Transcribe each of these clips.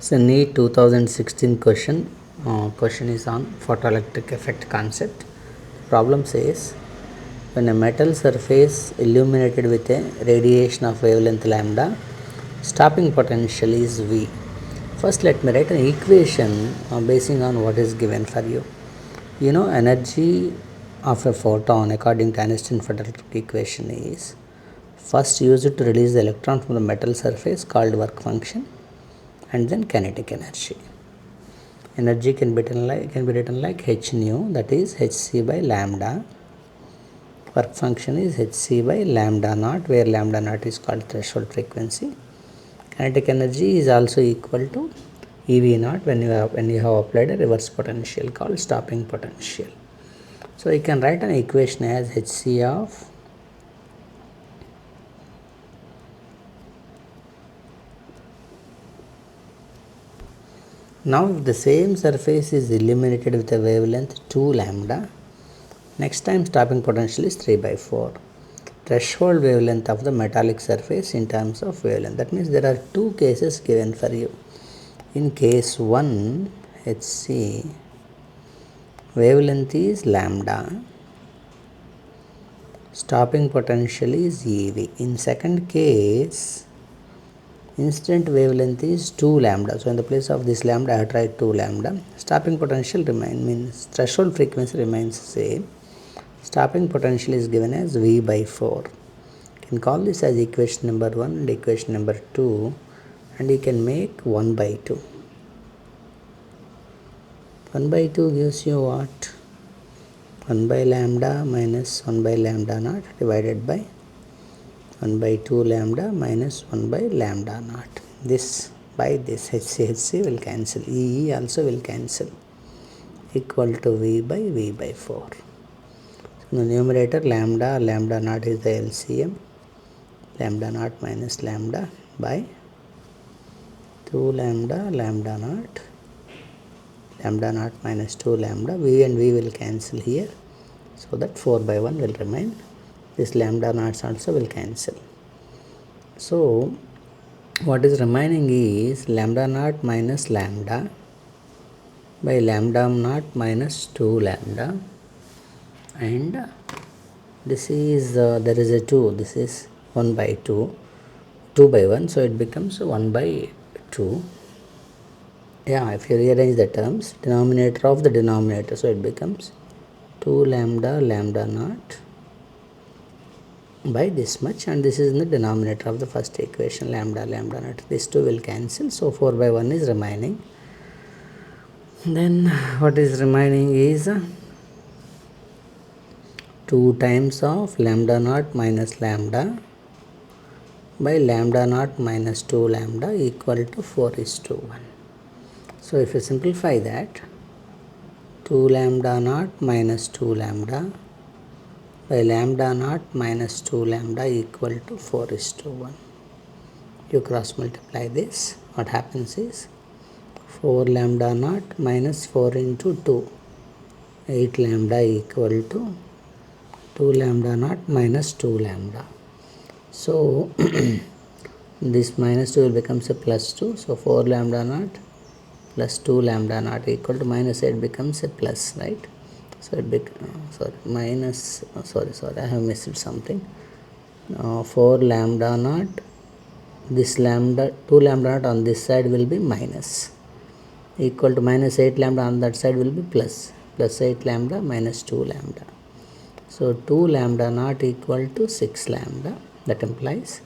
So NEET 2016 question. Question is on photoelectric effect concept. Problem says when a metal surface illuminated with a radiation of wavelength lambda, stopping potential is V. First, let me write an equation basing on what is given for you. You know, energy of a photon according to Einstein photoelectric equation is first used to release the electron from the metal surface called work function, and then kinetic energy. Energy can be written like h nu, that is hc by lambda. Work function is hc by lambda naught, where lambda naught is called threshold frequency. Kinetic energy is also equal to ev naught when you have applied a reverse potential called stopping potential. So you can write an equation as hc of now if the same surface is illuminated with a wavelength 2 lambda, next time stopping potential is 3 by 4. Threshold wavelength of the metallic surface in terms of wavelength. That means there are two cases given for you. In case 1, hc, wavelength is lambda, stopping potential is ev. In second case, incident wavelength is 2 lambda. So in the place of this lambda I have tried 2 lambda. Stopping potential means threshold frequency remains same. Stopping potential is given as V by 4. You can call this as equation number 1 and equation number 2, and you can make 1 by 2. 1 by 2 gives you what? 1 by lambda minus 1 by lambda naught divided by 1 by 2 lambda minus 1 by lambda naught. This by this hc will cancel, E also will cancel, equal to V by 4. In the numerator, lambda naught is the LCM, lambda naught minus lambda by 2 lambda naught, lambda naught minus 2 lambda, V and V will cancel here, so that 4 by 1 will remain. This lambda naughts also will cancel. So what is remaining is lambda naught minus lambda by lambda naught minus 2 lambda, and this is there is a 2, this is 1 by 2, 2 by 1, so it becomes 1 by 2. Yeah, if you rearrange the terms, denominator of the denominator, so it becomes 2 lambda naught by this much, and this is in the denominator of the first equation, lambda naught. These two will cancel, so 4 by 1 is remaining. Then what is remaining is 2 times of lambda naught minus lambda by lambda naught minus 2 lambda equal to 4:1. So if you simplify that, 2 lambda naught minus 2 lambda by lambda naught minus 2 lambda equal to 4:1. You cross multiply this, what happens is 4 lambda naught minus 4 into 2, 8 lambda equal to 2 lambda naught minus 2 lambda. So this minus 2 will becomes a plus 2, so 4 lambda naught plus 2 lambda naught equal to minus 8 becomes a plus, right? So it becomes I have missed something. 4 lambda naught, this lambda 2 lambda naught on this side will be minus, equal to minus 8 lambda on that side will be plus 8 lambda minus 2 lambda. So 2 lambda naught equal to 6 lambda, that implies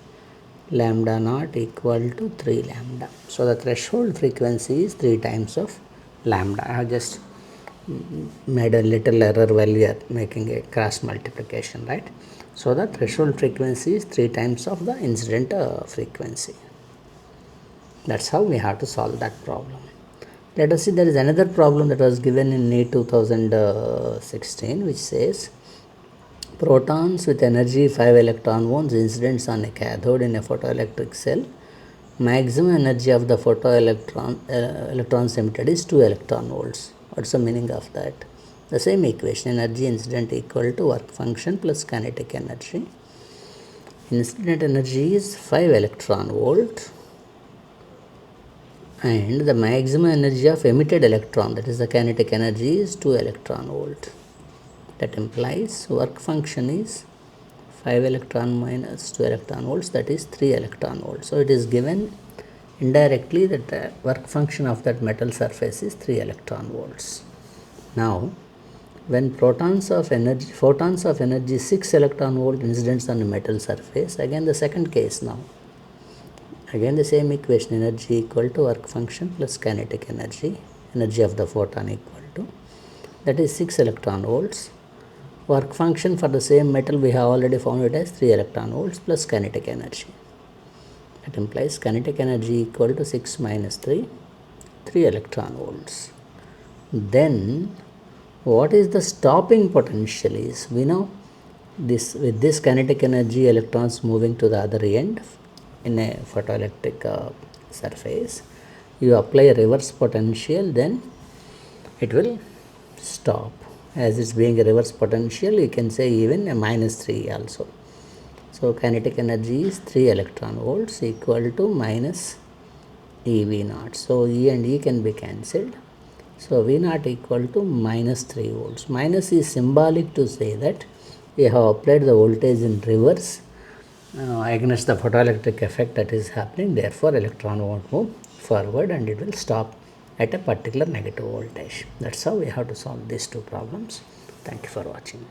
lambda naught equal to 3 lambda. So the threshold frequency is 3 times of lambda. I have just made a little error while we are making a cross multiplication, right? So the threshold frequency is 3 times of the incident frequency. That's how we have to solve that problem. Let us see, there is another problem that was given in NEET 2016, which says protons with energy 5 electron volts incidents on a cathode in a photoelectric cell. Maximum energy of the electrons emitted is 2 electron volts. What's the meaning of that? The same equation, energy incident equal to work function plus kinetic energy. Incident energy is 5 electron volt and the maximum energy of emitted electron, that is the kinetic energy, is 2 electron volt. That implies work function is 5 electron minus 2 electron volts, that is 3 electron volts. So it is given indirectly that the work function of that metal surface is 3 electron volts. Now when photons of energy 6 electron volt incidents on a metal surface, again the second case now. Again the same equation, energy equal to work function plus kinetic energy, energy of the photon equal to, that is 6 electron volts. Work function for the same metal we have already found it as 3 electron volts plus kinetic energy. That implies kinetic energy equal to 6 minus 3, 3 electron volts. Then what is the stopping potential is, we know this, with this kinetic energy electrons moving to the other end in a photoelectric surface, you apply a reverse potential, then it will stop. As it's being a reverse potential, you can say even a minus 3 also. So kinetic energy is 3 electron volts equal to minus EV0. So E and E can be cancelled. So V0 equal to minus 3 volts. Minus is symbolic to say that we have applied the voltage in reverse against the photoelectric effect that is happening. Therefore electron won't move forward and it will stop at a particular negative voltage. That's how we have to solve these two problems. Thank you for watching.